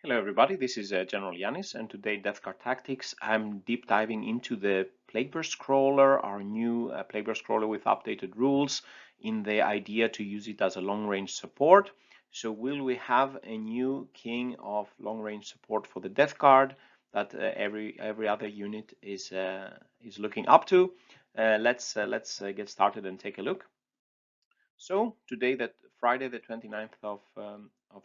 Hello everybody, this is General Yanis, and today Death Card Tactics. I'm deep diving into the Plagueburst Crawler, our new Plagueburst Crawler with updated rules, in the idea to use it as a long-range support. So will we have a new king of long-range support for the Death Card that every other unit is looking up to? Let's get started and take a look. So today, that Friday, the 29th of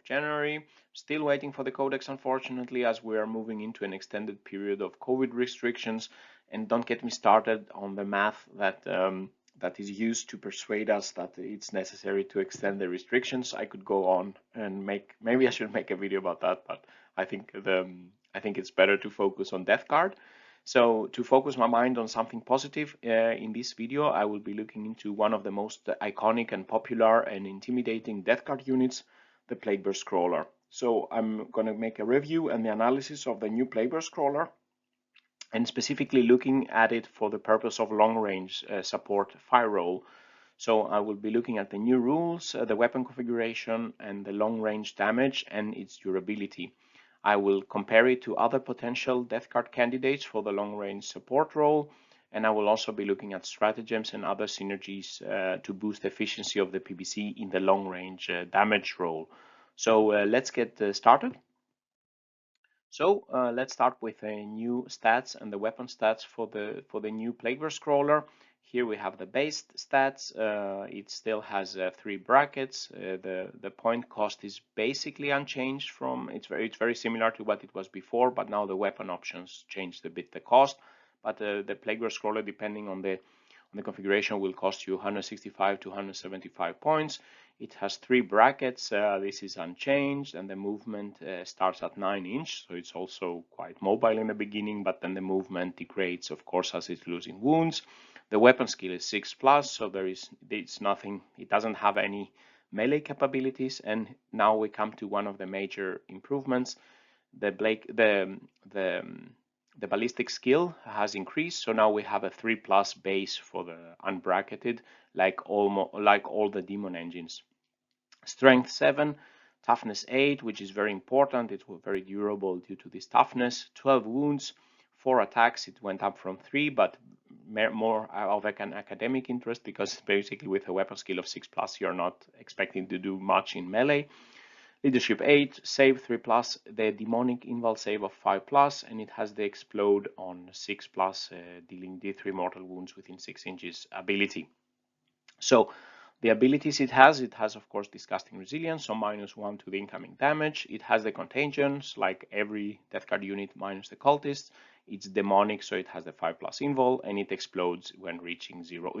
January, still waiting for the codex, unfortunately, as we are moving into an extended period of COVID restrictions. And don't get me started on the math that that is used to persuade us that it's necessary to extend the restrictions. I could go on and maybe I should make a video about that, but I think it's better to focus on Death Card. So to focus my mind on something positive, in this video I will be looking into one of the most iconic and popular and intimidating Death Card units, the Plagueburst Crawler. So I'm going to make a review and the analysis of the new Plagueburst Crawler, and specifically looking at it for the purpose of long-range support fire roll. So I will be looking at the new rules, the weapon configuration, and the long-range damage and its durability. I will compare it to other potential Death Card candidates for the long-range support role, and I will also be looking at stratagems and other synergies to boost the efficiency of the PBC in the long-range damage role. So let's get started. So let's start with the new stats and the weapon stats for the new Plagueburst Crawler. Here we have the base stats. It still has 3 brackets. The point cost is basically unchanged from it's very similar to what it was before, but now the weapon options changed a bit the cost. But the Plagueburst Crawler, depending on the configuration, will cost you 165 to 175 points. It has 3 brackets. This is unchanged, and the movement starts at 9 inch, so it's also quite mobile in the beginning, but then the movement degrades, of course, as it's losing wounds. The weapon skill is 6+, so it's nothing. It doesn't have any melee capabilities, and now we come to one of the major improvements. The ballistic skill has increased, so now we have a 3+ base for the unbracketed, like all the demon engines. Strength 7, toughness 8, which is very important. It was very durable due to this toughness. 12 wounds, 4 attacks. It went up from 3, but more of an academic interest, because basically with a weapon skill of 6+, you're not expecting to do much in melee. Leadership 8, save 3+, the demonic inval save of 5+, and it has the explode on 6+, dealing D3 mortal wounds within 6 inches ability. So the abilities it has of course disgusting resilience, so -1 to the incoming damage. It has the contagions, like every Death Card unit minus the cultists. It's demonic, so it has the 5+ invul, and it explodes when reaching 0.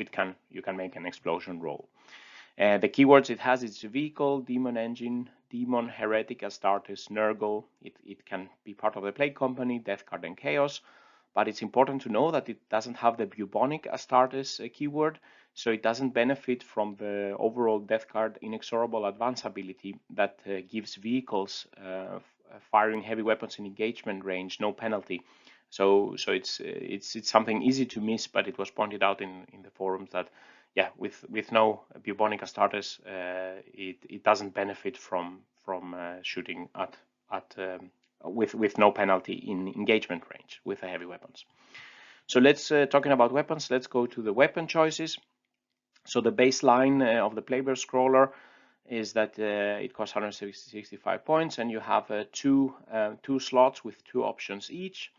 You can make an explosion roll. The keywords it has is vehicle, demon engine, demon, heretic, Astartes, Nurgle. It can be part of the Plague Company, Death Card, and Chaos. But it's important to know that it doesn't have the bubonic Astartes keyword, so it doesn't benefit from the overall Death Card inexorable advance ability that gives vehicles firing heavy weapons in engagement range no penalty. So it's something easy to miss, but it was pointed out in the forums that with no bubonic Astartes, it doesn't benefit from shooting with no penalty in engagement range with the heavy weapons. So let's talking about weapons. Let's go to the weapon choices. So the baseline of the Plagueburst Crawler is that it costs 165 points, and you have two slots with 2 options each.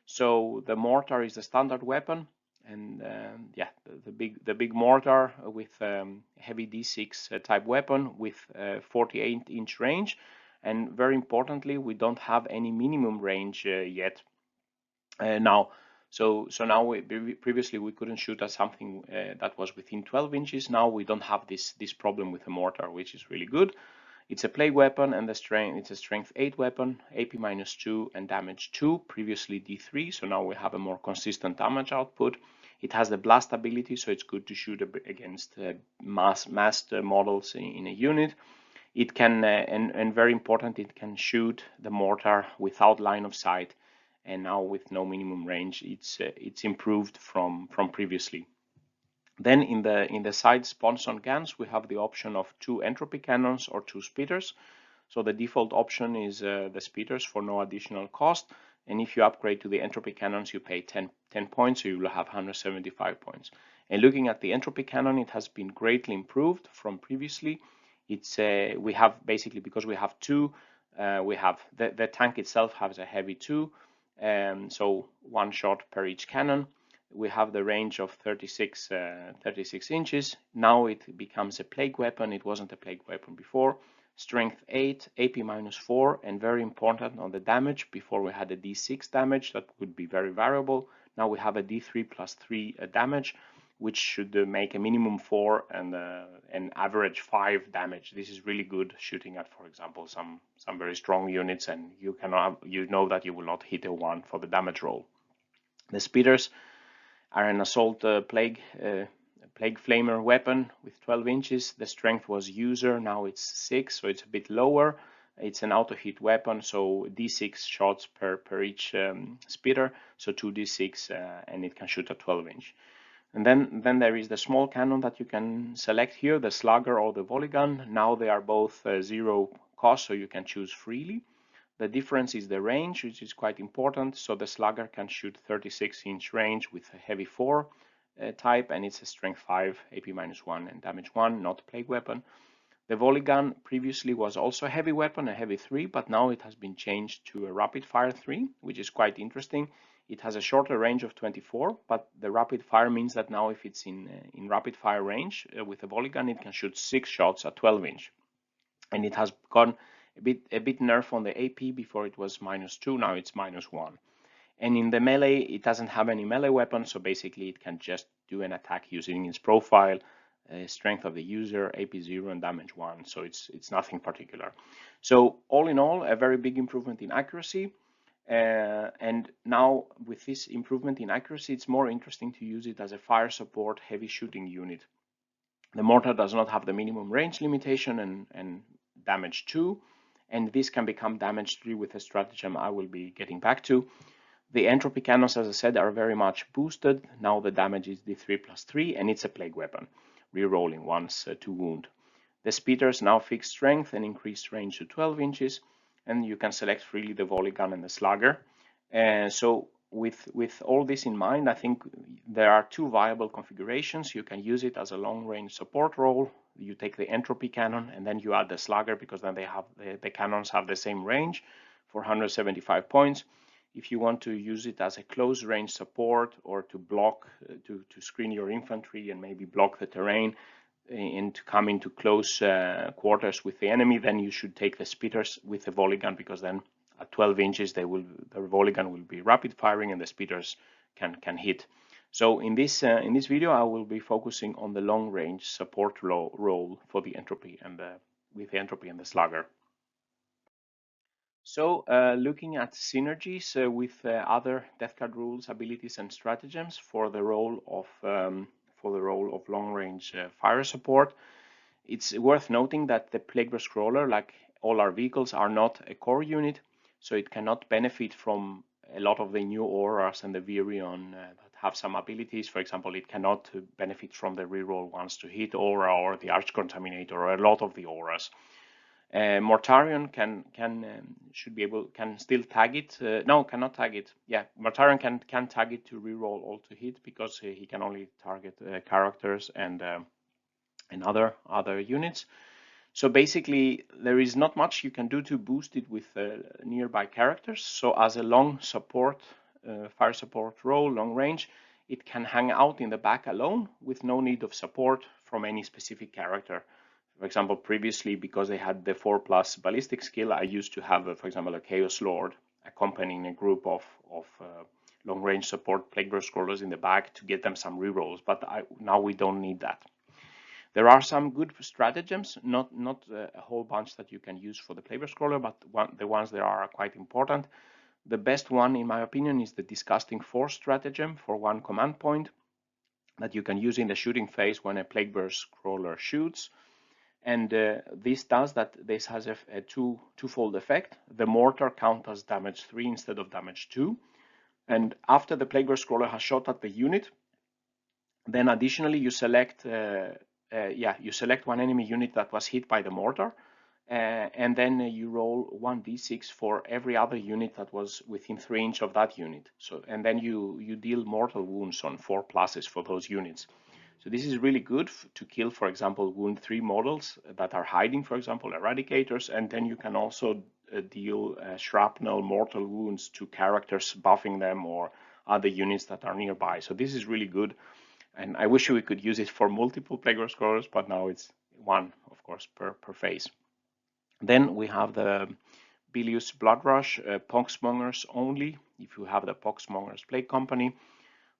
So the mortar is the standard weapon, and the big mortar with heavy D6 type weapon with 48-inch range, and very importantly, we don't have any minimum range yet now. So now previously we couldn't shoot at something that was within 12 inches. Now we don't have this problem with the mortar, which is really good. It's a plague weapon, and it's a strength 8 weapon, AP -2 and damage 2, previously D3, so now we have a more consistent damage output. It has the blast ability, so it's good to shoot against massed models in a unit. It can, and very important, it can shoot the mortar without line of sight, and now with no minimum range, it's improved from previously. Then in the side sponson guns, we have the option of 2 entropy cannons or 2 spitters. So the default option is the speeders for no additional cost. And if you upgrade to the Entropy Cannons, you pay 10 points, so you will have 175 points. And looking at the Entropy Cannon, it has been greatly improved from previously. It's we have basically, because we have two, we have the tank itself has a heavy 2, so 1 shot per each cannon. We have the range of 36 inches. Now it becomes a plague weapon. It wasn't a plague weapon before. Strength 8, AP -4, and very important on the damage. Before we had a D6 damage that would be very variable. Now we have a D3 + 3 damage, which should make a minimum 4 and an average 5 damage. This is really good shooting at, for example, some very strong units, and you know that you will not hit a 1 for the damage roll. The speeders are an assault plague flamer weapon with 12 inches. The strength was user, now it's 6, so it's a bit lower. It's an auto hit weapon, so D6 shots per each speeder, so 2d6, and it can shoot at 12 inch. And then there is the small cannon that you can select here, the Slugger or the volley gun. Now they are both 0 cost, so you can choose freely. The difference is the range, which is quite important. So the Slugger can shoot 36-inch range with a heavy 4 type, and it's a strength 5, AP -1, and damage 1, not plague weapon. The volley gun previously was also a heavy weapon, a heavy 3, but now it has been changed to a rapid fire 3, which is quite interesting. It has a shorter range of 24, but the rapid fire means that now if it's in rapid fire range with a volley gun, it can shoot 6 shots at 12 inch. And it has gone a bit nerf on the AP. Before it was -2, now it's -1. And in the melee, it doesn't have any melee weapon, so basically it can just do an attack using its profile, strength of the user, AP 0, and damage 1, so it's nothing particular. So all in all, a very big improvement in accuracy. And now with this improvement in accuracy, it's more interesting to use it as a fire support heavy shooting unit. The mortar does not have the minimum range limitation and damage 2, and this can become damage 3 with a stratagem I will be getting back to. The Entropy Cannons, as I said, are very much boosted. Now the damage is D3 + 3, and it's a plague weapon, rerolling once to wound. The speeders now fixed strength and increased range to 12 inches, and you can select freely the volley gun and the Slugger. So with all this in mind, I think there are 2 viable configurations. You can use it as a long-range support role. You take the Entropy Cannon and then you add the Slugger, because then they have the cannons have the same range for 175 points. If you want to use it as a close-range support or to block, to screen your infantry and maybe block the terrain and to come into close quarters with the enemy, then you should take the speeders with the volley gun, because then at 12 inches the volley gun will be rapid firing and the speeders can hit. So in this video, I will be focusing on the long-range support role for the Entropy and with the Entropy and the Slugger. So looking at synergies with other death card rules, abilities, and stratagems for the role of long-range fire support, it's worth noting that the Plagueburst Crawler, like all our vehicles, are not a core unit, so it cannot benefit from a lot of the new auras and the Virion that have some abilities. For example, it cannot benefit from the reroll once to hit aura or the Arch Contaminator or a lot of the auras. Mortarion can still tag it. No, cannot tag it. Yeah, Mortarion can tag it to reroll all to hit, because he can only target characters and other units. So basically, there is not much you can do to boost it with nearby characters. So as a long support, fire support role, long range, it can hang out in the back alone with no need of support from any specific character. For example, previously, because they had the 4+ ballistic skill, I used to have, for example, a Chaos Lord accompanying a group of long-range support Plagueburst Crawlers in the back to get them some rerolls, but now we don't need that. There are some good stratagems, not a whole bunch that you can use for the Plagueburst Crawler, but the ones that are quite important. The best one, in my opinion, is the Disgusting Force stratagem for 1 command point that you can use in the shooting phase when a Plagueburst Crawler shoots. And this does that. This has a twofold effect. The mortar counts as damage 3 instead of damage 2. And after the Plagueburst Crawler has shot at the unit, then additionally you select one enemy unit that was hit by the mortar, and then you roll 1d6 for every other unit that was within 3 inches of that unit. So, and then you deal mortal wounds on 4 pluses for those units. So this is really good to kill, for example, wound 3 models that are hiding, for example, eradicators, and then you can also deal shrapnel mortal wounds to characters, buffing them, or other units that are nearby. So this is really good, and I wish we could use it for multiple Plagueburst Crawlers, but now it's one, of course, per phase. Then we have the Bilious Bloodrush, Poxmongers only. If you have the Poxmongers Plague Company,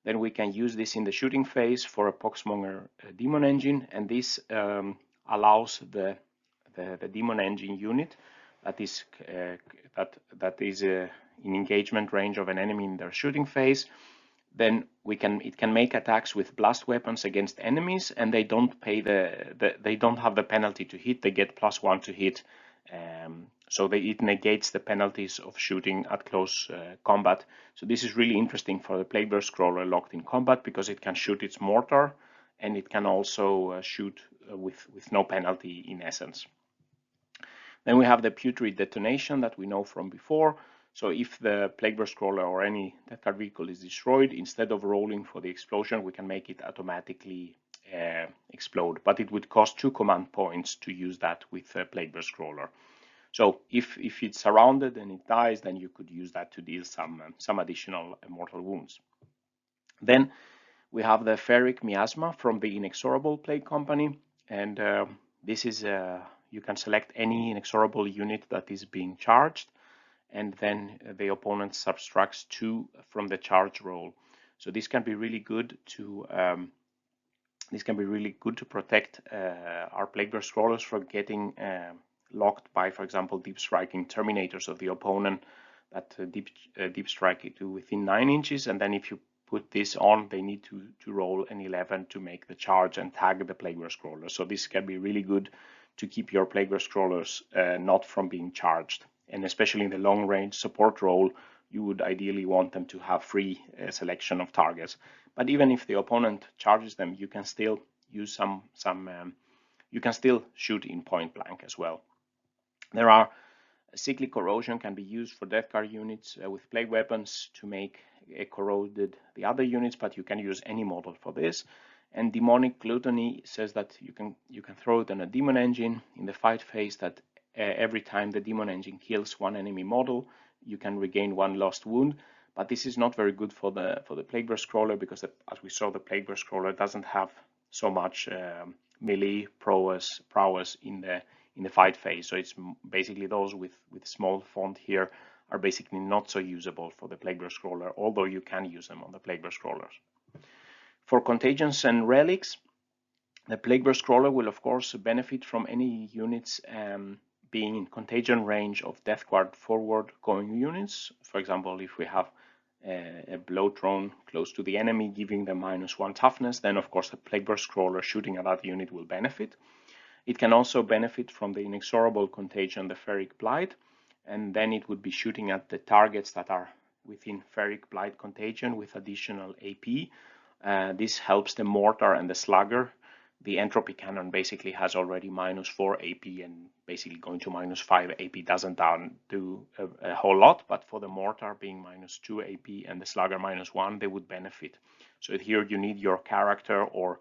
then we can use this in the shooting phase for a Poxmonger Demon Engine, and this allows the Demon Engine unit that is in engagement range of an enemy in their shooting phase. Then it can make attacks with blast weapons against enemies, and they don't pay they don't have the penalty to hit. They get +1 to hit, so it negates the penalties of shooting at close combat. So this is really interesting for the Plagueburst Crawler locked in combat, because it can shoot its mortar, and it can also shoot with no penalty in essence. Then we have the Putrid Detonation that we know from before. So if the Plagueburst Crawler or any Death Guard vehicle is destroyed, instead of rolling for the explosion, we can make it automatically explode. But it would cost 2 command points to use that with a Plagueburst Crawler. So if it's surrounded and it dies, then you could use that to deal some additional mortal wounds. Then we have the Ferric Miasma from the Inexorable Plague Company, and this is you can select any inexorable unit that is being charged, and then the opponent subtracts 2 from the charge roll. So this can be really good to protect our Plagueburst Crawlers from getting locked by, for example, deep striking Terminators of the opponent that deep strike it to within 9 inches, and then if you put this on, they need to roll an 11 to make the charge and tag the Plagueburst Crawler. So this can be really good to keep your Plagueburst Crawlers not from being charged. And especially in the long range support role, you would ideally want them to have free selection of targets. But even if the opponent charges them, you can still use you can still shoot in point blank as well. There are cyclic corrosion can be used for Death Guard units with plague weapons to make corroded the other units, but you can use any model for this. And demonic gluttony says that you can throw it on a demon engine in the fight phase, that every time the demon engine kills one enemy model, you can regain 1 lost wound. But this is not very good for the Plagueburst Crawler, because as we saw, the Plagueburst Crawler doesn't have so much melee prowess in the fight phase. So it's basically those with small font here are basically not so usable for the Plagueburst Crawler, although you can use them on the Plagueburst Crawlers. For Contagions and Relics, the Plagueburst Crawler will of course benefit from any units being in contagion range of Death Guard forward going units. For example, if we have a blow drone close to the enemy giving them -1 toughness, then of course the Plagueburst Crawler shooting at that unit will benefit. It can also benefit from the inexorable contagion, the Ferric Blight, and then it would be shooting at the targets that are within Ferric Blight contagion with additional AP. This helps the Mortar and the Slugger. The Entropy Cannon basically has already -4 AP, and basically going to -5 AP doesn't do a whole lot, but for the Mortar being -2 AP and the Slugger -1, they would benefit. So here you need your character or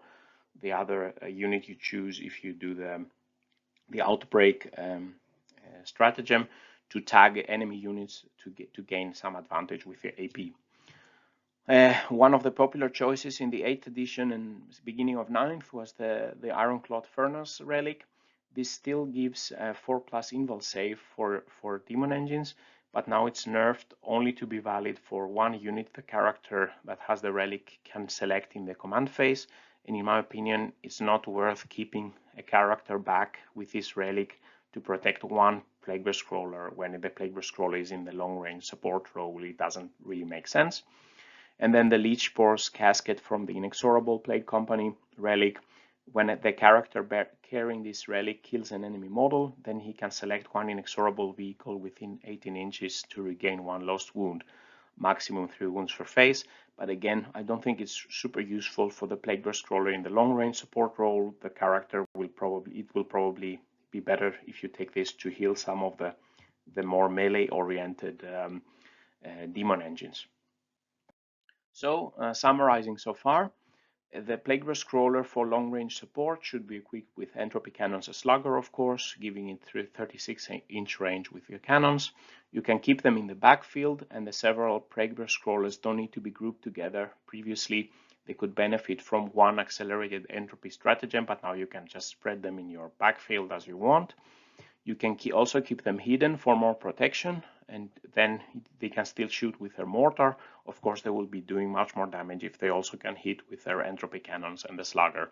the other unit you choose if you do the Outbreak stratagem to tag enemy units to gain some advantage with the AP. One of the popular choices in the 8th edition and beginning of 9th was the Ironclad Furnace relic. This still gives 4+ invul save for demon engines, but now it's nerfed only to be valid for 1 unit the character that has the relic can select in the command phase. And in my opinion, it's not worth keeping a character back with this relic to protect 1 Plagueburst Crawler when the Plagueburst Crawler is in the long range support role. It doesn't really make sense. And then the Leech Spores Casket from the Inexorable Plague Company relic. When the character carrying this relic kills an enemy model, then he can select 1 inexorable vehicle within 18 inches to regain 1 lost wound, maximum 3 wounds per phase. But again, I don't think it's super useful for the Plagueburst Crawler in the long range support role. The character will probably be better if you take this to heal some of the more melee oriented demon engines. So summarizing so far, the Plagueburst Crawler for long-range support should be equipped with Entropy Cannons and Slugger, of course, giving it 36-inch range with your cannons. You can keep them in the backfield, and the several Plagueburst Crawlers don't need to be grouped together. Previously, they could benefit from one accelerated entropy stratagem, but now you can just spread them in your backfield as you want. You can also keep them hidden for more protection, and then they can still shoot with their mortar. Of course, they will be doing much more damage if they also can hit with their entropy cannons and the slugger.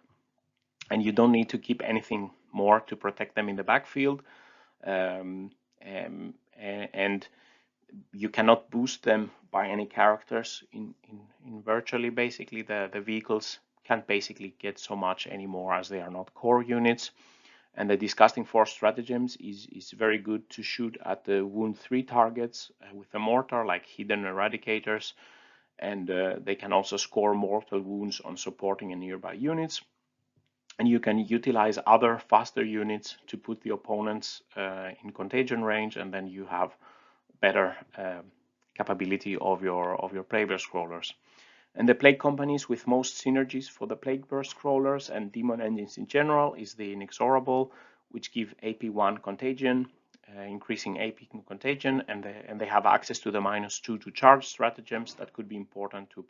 And you don't need to keep anything more to protect them in the backfield. And you cannot boost them by any characters in virtually. Basically, the vehicles can't basically get so much anymore as they are not core units. And the Disgusting Force stratagems is very good to shoot at the wound 3 targets with a mortar, like hidden eradicators, and they can also score mortal wounds on supporting and nearby units. And you can utilize other faster units to put the opponents in contagion range, and then you have better capability of your Plagueburst Crawlers. And the plague companies with most synergies for the Plagueburst Crawlers and demon engines in general is the Inexorable, which give AP1 contagion, increasing AP contagion, and they have access to the -2 to charge stratagems that could be important to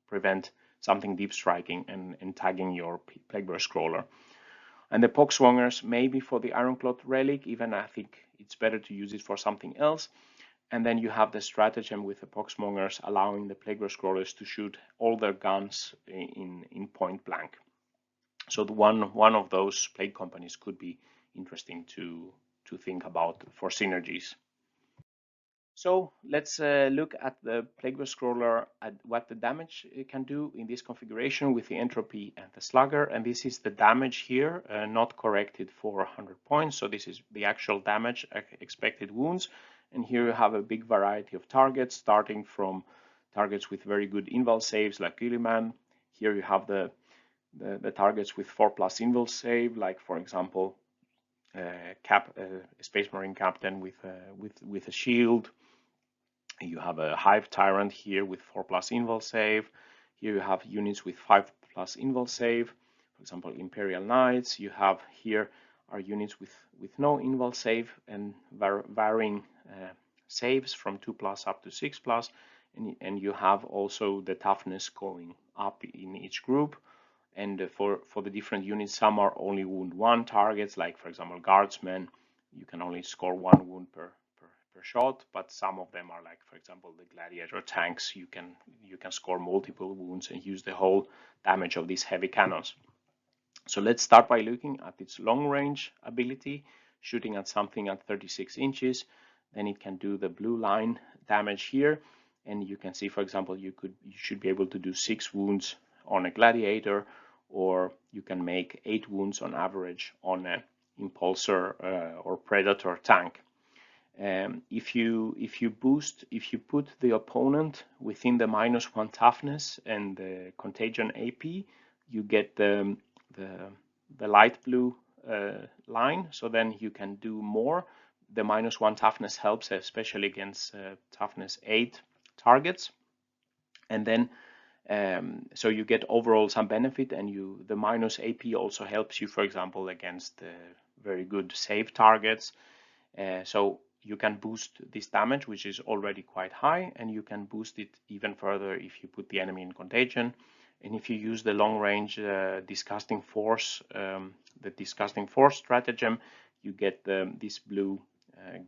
prevent something deep striking and tagging your Plagueburst Crawler. And the Poxwongers, maybe for the Ironclad relic, even I think it's better to use it for something else. And then you have the stratagem with the Poxmongers, allowing the Plagueburst Crawlers to shoot all their guns in point blank. So one of those plague companies could be interesting to think about for synergies. So let's look at the Plagueburst Crawler, at what the damage it can do in this configuration with the Entropy and the Slugger. And this is the damage here, not corrected for 100 points. So this is the actual damage, expected wounds. And here you have a big variety of targets, starting from targets with very good invul saves like Gilliman. Here you have the targets with 4+ invul save, like for example, Space Marine Captain with a shield. You have a Hive Tyrant here with 4+ invul save. Here you have units with 5+ invul save. For example, Imperial Knights. You have here are units with no invul save and varying saves from 2+ up to 6+, and you have also the toughness going up in each group. And for the different units, some are only wound 1 targets, like for example Guardsmen. You can only score 1 wound per shot, but some of them are like, for example, the Gladiator tanks. You can score multiple wounds and use the whole damage of these heavy cannons. So let's start by looking at its long range ability, shooting at something at 36 inches. Then it can do the blue line damage here, and you can see, for example, you should be able to do 6 wounds on a Gladiator, or you can make 8 wounds on average on an Impulsor or Predator tank. If you put the opponent within the -1 toughness and the contagion AP, you get the light blue line, so then you can do more. The -1 toughness helps, especially against toughness 8 targets, and then so you get overall some benefit, and the -AP also helps you, for example, against very good save targets. So you can boost this damage, which is already quite high, and you can boost it even further if you put the enemy in contagion. And if you use the long-range Disgusting Force, the Disgusting Force stratagem, you get this blue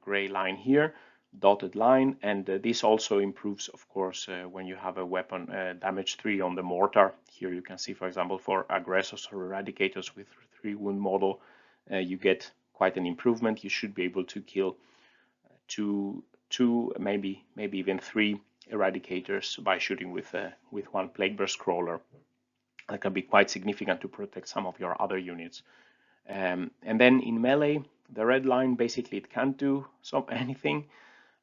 gray line here, dotted line, and this also improves, of course, when you have a weapon damage 3 on the mortar. Here you can see, for example, for Aggressors or Eradicators with 3 wound model, you get quite an improvement. You should be able to kill two, maybe even 3 Eradicators by shooting with one Plagueburst Crawler. That can be quite significant to protect some of your other units. And then in melee, the red line, basically it can't do anything.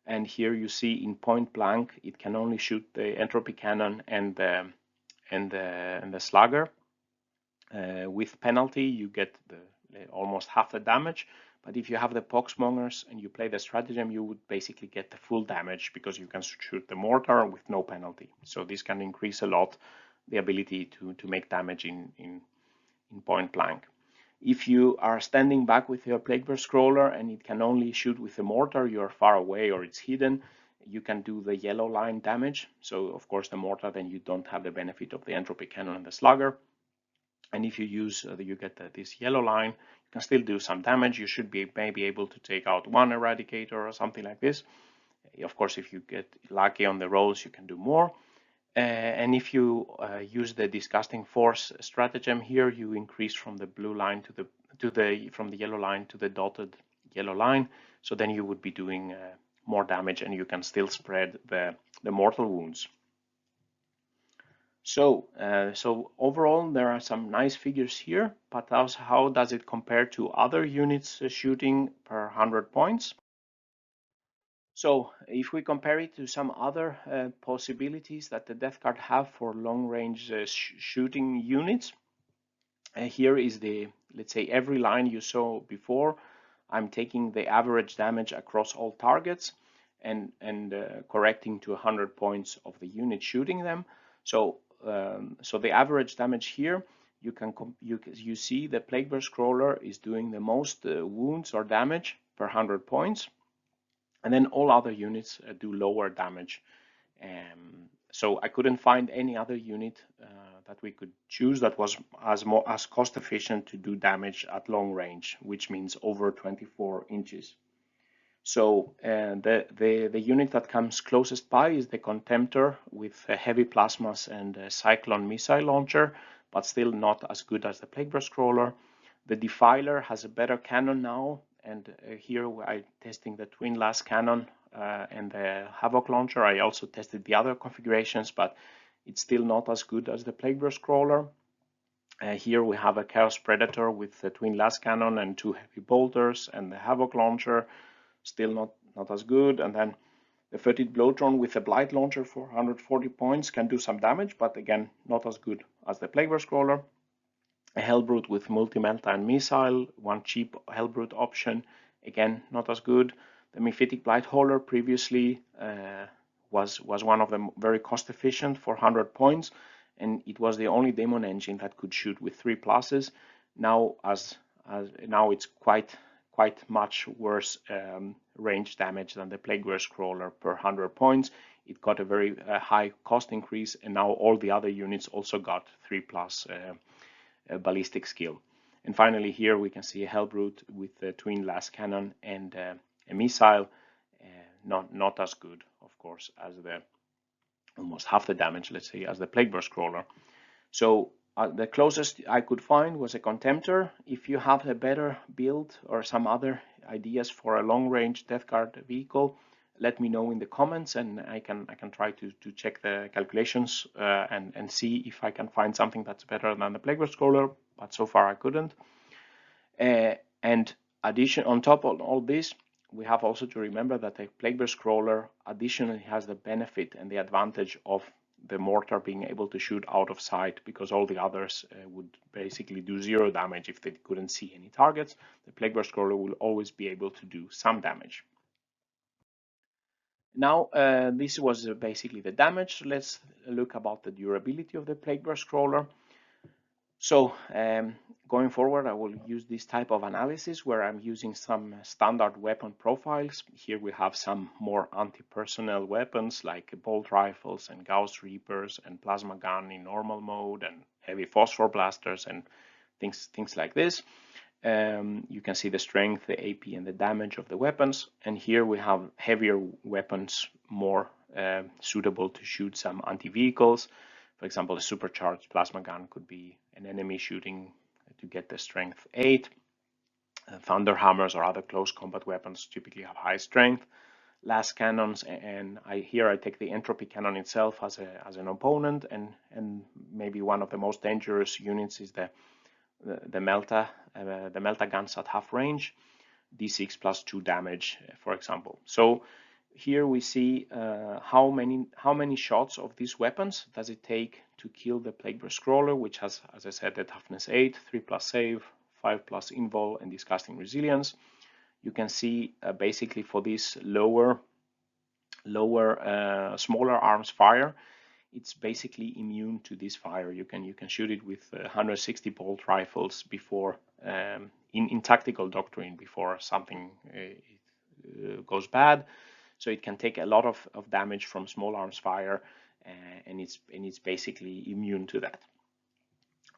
And here you see in point blank, it can only shoot the Entropy Cannon and the Slugger. With penalty, you get almost half the damage, But if you have the poxmongers and you play the stratagem, you would basically get the full damage because you can shoot the mortar with no penalty. So this can increase a lot the ability to make damage in point blank. If you are standing back with your Plagueburst Crawler and it can only shoot with the mortar, you're far away or it's hidden, you can do the yellow line damage. So of course the mortar, then you don't have the benefit of the Entropy Cannon and the Slugger. And if you use, you get this yellow line, you can still do some damage. You should be maybe able to take out one Eradicator or something like this. Of course, if you get lucky on the rolls, you can do more. And if you use the Disgusting Force stratagem here, you increase from the blue line from the yellow line to the dotted yellow line. So then you would be doing more damage, and you can still spread the mortal wounds. So, so overall, there are some nice figures here, but how does it compare to other units shooting per 100 points? So if we compare it to some other possibilities that the death card have for long-range shooting units, here is the, let's say, every line you saw before. I'm taking the average damage across all targets and correcting to 100 points of the unit shooting them. So so the average damage here, you see the Plagueburst Crawler is doing the most wounds or damage per 100 points. And then all other units do lower damage. So I couldn't find any other unit that we could choose that was as cost efficient to do damage at long range, which means over 24 inches. So the unit that comes closest by is the Contemptor with heavy plasmas and a Cyclone missile launcher, but still not as good as the Plagueburst Crawler. The Defiler has a better cannon now, and here I'm testing the twin las cannon and the Havoc launcher. I also tested the other configurations, but it's still not as good as the Plagueburst Crawler. Here we have a Chaos Predator with the twin las cannon and 2 heavy bolters, and the Havoc launcher, still not as good. And then the Fetid Blowtron with a Blight launcher for 140 points can do some damage, but again, not as good as the Plagueburst Crawler. A Hellbrute with multi-melta and missile, one cheap Hellbrute option, again not as good. The Mephitic Blight Hauler previously was one of them, very cost efficient for 100 points, and it was the only demon engine that could shoot with 3 pluses. Now now it's quite much worse range damage than the Plagueburst Crawler per 100 points. It got a very high cost increase, and now all the other units also got 3+ ballistic skill. And finally here we can see a Hellbrute with the twin las cannon and a missile, not as good, of course, as the almost half the damage, let's say, as the Plagueburst Crawler. So the closest I could find was a Contemptor. If you have a better build or some other ideas for a long-range Death Guard vehicle, let me know in the comments, and I can try to check the calculations and see if I can find something that's better than the Plagueburst Crawler, but so far I couldn't. And on top of all this, we have also to remember that the Plagueburst Crawler additionally has the benefit and the advantage of the mortar being able to shoot out of sight, because all the others would basically do 0 damage if they couldn't see any targets. The Plagueburst Crawler will always be able to do some damage. Now, this was basically the damage. Let's look about the durability of the Plagueburst Crawler. So, going forward, I will use this type of analysis where I'm using some standard weapon profiles. Here we have some more anti-personnel weapons like bolt rifles and Gauss Reapers and plasma gun in normal mode and heavy phosphor blasters and things like this. You can see the strength, the AP, and the damage of the weapons. And here we have heavier weapons, more suitable to shoot some anti-vehicles. For example, a supercharged plasma gun could be an enemy shooting to get the strength 8. Thunder hammers or other close combat weapons typically have high strength. Las cannons, and here I take the Entropy Cannon itself as an opponent, and maybe one of the most dangerous units is the Melta guns at half range, d6 plus 2 damage, for example. So here we see how many shots of these weapons does it take to kill the Plagueburst Crawler, which has, as I said, the toughness 8, 3+ save, 5+ invul, and disgusting resilience. you can see basically for this smaller arms fire, it's basically immune to this fire. You can shoot it with 160 bolt rifles before in tactical doctrine before something goes bad. So it can take a lot of damage from small arms fire, and it's basically immune to that.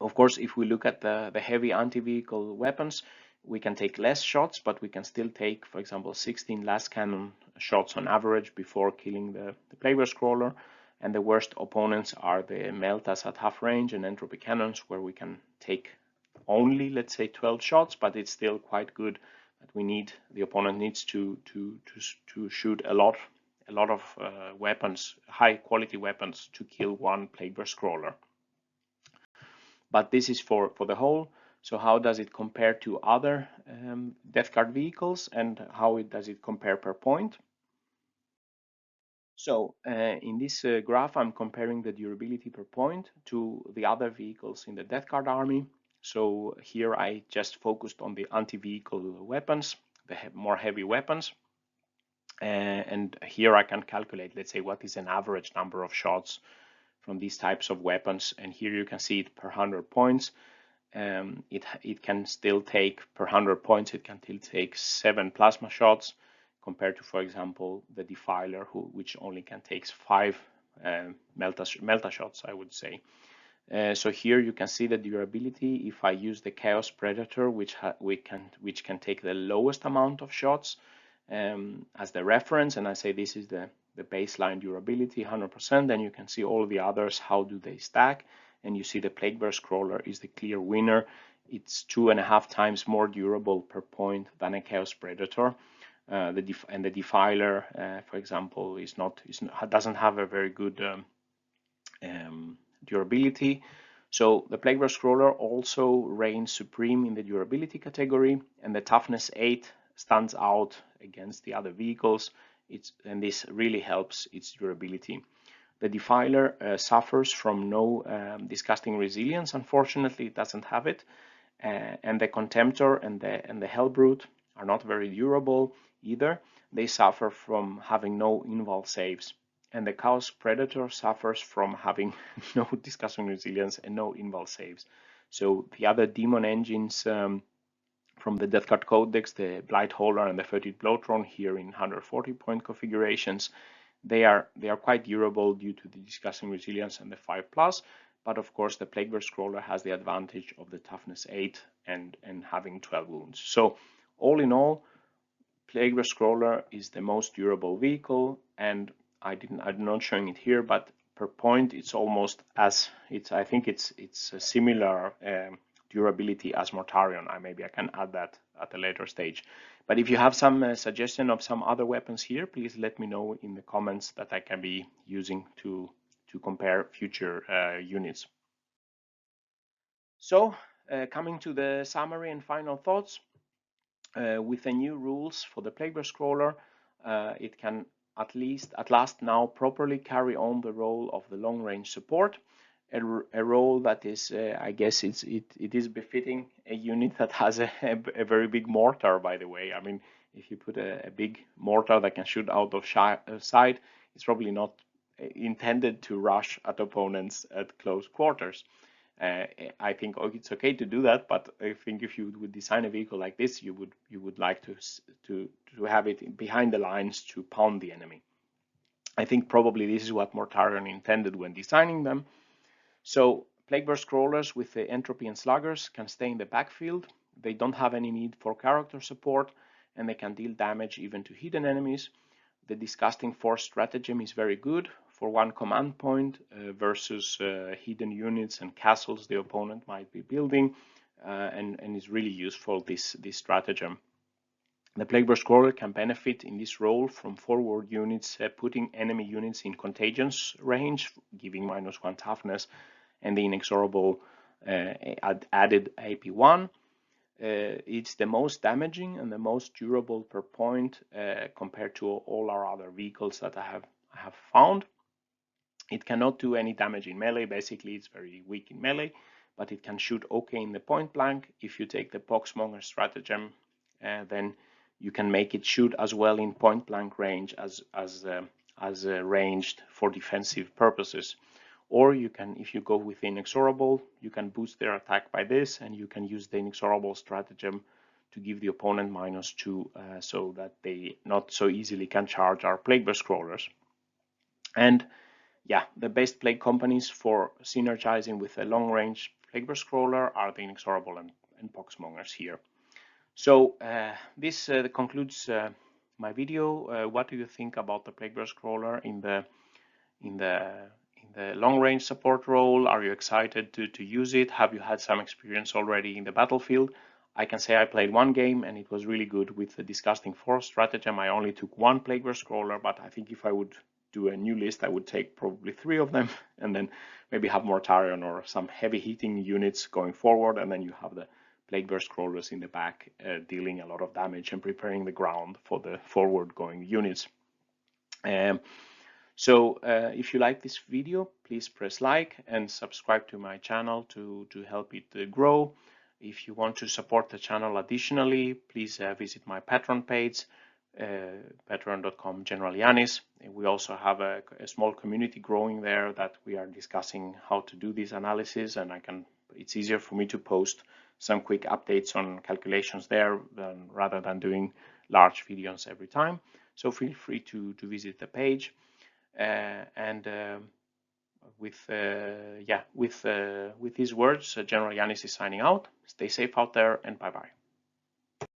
Of course, if we look at the heavy anti-vehicle weapons, we can take less shots, but we can still take, for example, 16 last cannon shots on average before killing the Plagueburst Crawler. And the worst opponents are the Meltas at half range and Entropy Cannons, where we can take only, let's say, 12 shots, but it's still quite good. That the opponent needs to shoot a lot of weapons, high quality weapons, to kill one Plagueburst Crawler. But this is for the whole. So how does it compare to other Death Guard vehicles, and how does it compare per point? So in this graph, I'm comparing the durability per point to the other vehicles in the Death Guard army. So here I just focused on the anti-vehicle weapons, the more heavy weapons. And here I can calculate, let's say, what is an average number of shots from these types of weapons. And here you can see it per 100 points. It can still take, per 100 points, it can still take 7 plasma shots, compared to, for example, the Defiler, which only can take 5 melta shots, I would say. So here you can see the durability. If I use the Chaos Predator, which can take the lowest amount of shots as the reference, and I say this is the baseline durability, 100%, then you can see all the others, how do they stack, and you see the Plagueburst Crawler is the clear winner. It's 2.5 times more durable per point than a Chaos Predator. The Defiler, for example, doesn't have a very good durability. So the Plagueburst Crawler also reigns supreme in the durability category, and the toughness 8 stands out against the other vehicles. And this really helps its durability. The Defiler suffers from no disgusting resilience. Unfortunately, it doesn't have it. And the Contemptor and the Hellbrute are not very durable either. They suffer from having no invul saves. And the Chaos Predator suffers from having no disgusting resilience and no invul saves. So the other demon engines from the Death Guard Codex, the Blight Hauler and the Furtive Blowthorn, here in 140 point configurations, they are quite durable due to the disgusting resilience and the 5+, but of course the Plagueburst Crawler has the advantage of the toughness 8 and having 12 wounds. So all in all, Plagueburst Crawler is the most durable vehicle, and I'm not showing it here, but per point it's almost as I think it's a similar durability as Mortarion. Maybe I can add that at a later stage. But if you have some suggestion of some other weapons here, please let me know in the comments that I can be using to compare future units. So coming to the summary and final thoughts, with the new rules for the Plagueburst Crawler, it can at last now properly carry on the role of the long-range support, a role that is, I guess, it is befitting a unit that has a very big mortar. By the way, I mean, if you put a big mortar that can shoot out of sight, it's probably not intended to rush at opponents at close quarters. I think it's okay to do that, but I think if you would design a vehicle like this, you would like to have it behind the lines to pound the enemy. I think probably this is what Mortarion intended when designing them. So Plagueburst Crawlers with the Entropy and Sluggers can stay in the backfield. They don't have any need for character support, and they can deal damage even to hidden enemies. The Disgusting Force stratagem is very good for one command point versus hidden units and castles the opponent might be building, and is really useful, this stratagem. The Plagueburst Crawler can benefit in this role from forward units putting enemy units in Contagions range, giving -1 toughness, and the inexorable added AP1. It's the most damaging and the most durable per point compared to all our other vehicles that I have found. It cannot do any damage in melee. Basically, it's very weak in melee, but it can shoot okay in the point blank. If you take the Poxmonger stratagem, then you can make it shoot as well in point blank range as ranged for defensive purposes. Or you can, if you go with the inexorable, you can boost their attack by this, and you can use the inexorable stratagem to give the opponent -2 so that they not so easily can charge our Plagueburst Crawlers. And yeah, the best plague companies for synergizing with a long-range Plagueburst Crawler are the inexorable and poxmongers here. So this concludes my video. What do you think about the Plagueburst Crawler in the long-range support role? Are you excited to use it? Have you had some experience already in the battlefield? I can say I played one game and it was really good with the Disgusting Force stratagem. I only took one Plagueburst Crawler, but I think if I would do a new list, I would take probably 3 of them and then maybe have Mortarion or some heavy hitting units going forward, and then you have the Plagueburst Crawlers in the back dealing a lot of damage and preparing the ground for the forward going units. So if you like this video, please press like and subscribe to my channel to help it grow. If you want to support the channel additionally, please visit my Patreon page, patreon.com generalyanis. We also have a small community growing there that we are discussing how to do this analysis, and it's easier for me to post some quick updates on calculations there rather than doing large videos every time. So feel free to visit the page. With these words, General Yanis is signing out. Stay safe out there, and bye-bye.